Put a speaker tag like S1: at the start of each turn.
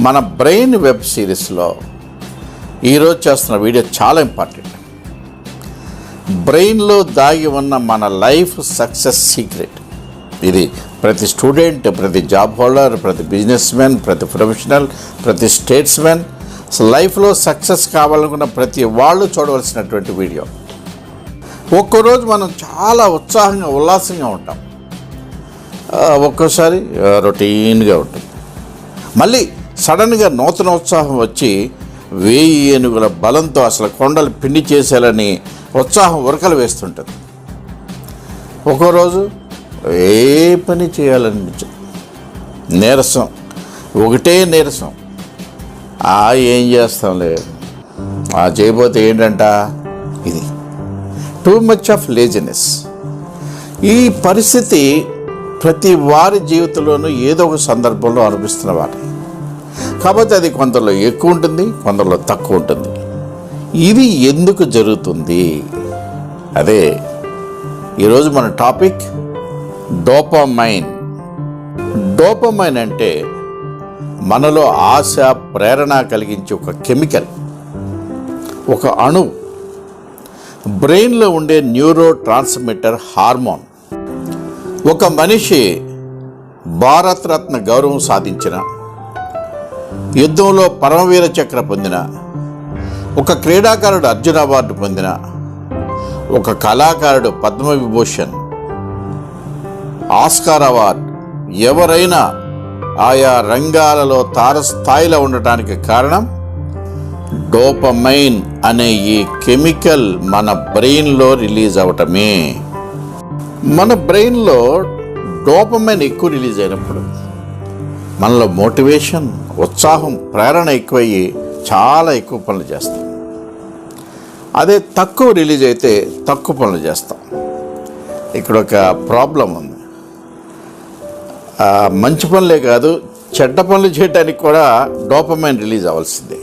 S1: మన brain web సిరీస్లో ఈరోజు చేస్తున్న వీడియో చాలా ఇంపార్టెంట్. బ్రెయిన్లో దాగి ఉన్న మన లైఫ్ సక్సెస్ సీక్రెట్. ఇది ప్రతి స్టూడెంట్, ప్రతి జాబ్ హోల్డర్, ప్రతి బిజినెస్ మ్యాన్, ప్రతి ప్రొఫెషనల్, ప్రతి స్టేట్స్మెన్, లైఫ్లో సక్సెస్ కావాలనుకున్న ప్రతి వాళ్ళు చూడవలసినటువంటి వీడియో. ఒక్కరోజు మనం చాలా ఉత్సాహంగా ఉల్లాసంగా ఉంటాం, ఒక్కోసారి రొటీన్గా ఉంటుంది. మళ్ళీ సడన్గా నూతన ఉత్సాహం వచ్చి 1000 ఏనుగుల బలంతో అసలు కొండలు పిండి చేసేయాలని ఉత్సాహం ఉరకలు వేస్తుంటుంది. ఒక్కో రోజు ఏ పని చేయాలనిపించదు, నీరసం, ఒకటే నీరసం. ఏం చేస్తాంలే, చేయబోతే ఏంటంట, ఇది టూ మచ్ ఆఫ్ లేజినెస్. ఈ పరిస్థితి ప్రతి వారి జీవితంలోనూ ఏదో ఒక సందర్భంలో అనిపిస్తున్న వారి. కాబట్టి అది కొందరిలో ఎక్కువ ఉంటుంది, కొందరిలో తక్కువ ఉంటుంది. ఇది ఎందుకు జరుగుతుంది? అదే ఈరోజు మన టాపిక్, డోపమైన్. డోపమైన్ అంటే మనలో ఆశ, ప్రేరణ కలిగించే ఒక కెమికల్, ఒక అణువు, బ్రెయిన్లో ఉండే న్యూరో ట్రాన్స్మిటర్ హార్మోన్. ఒక మనిషి భారతరత్న గౌరవం సాధించిన, యుద్ధంలో పరమవీర చక్ర పొందిన, ఒక క్రీడాకారుడు అర్జున అవార్డు పొందిన, ఒక కళాకారుడు పద్మవిభూషణ్, ఆస్కార్ అవార్డు, ఎవరైనా ఆయా రంగాలలో తారస్థాయిలో ఉండటానికి కారణం డోపమైన్ అనే ఈ కెమికల్ మన బ్రెయిన్లో రిలీజ్ అవటమే. మన బ్రెయిన్లో డోపమైన్ ఎక్కువ రిలీజ్ అయినప్పుడు మనలో మోటివేషన్, ఉత్సాహం, ప్రేరణ ఎక్కువయ్యి చాలా ఎక్కువ పనులు చేస్తాం. అదే తక్కువ రిలీజ్ అయితే తక్కువ పనులు చేస్తాం. ఇక్కడ ఒక ప్రాబ్లం ఉంది. మంచి పనులే కాదు, చెడ్డ పనులు చేయడానికి కూడా డోపమైన్ రిలీజ్ అవ్వాల్సిందే.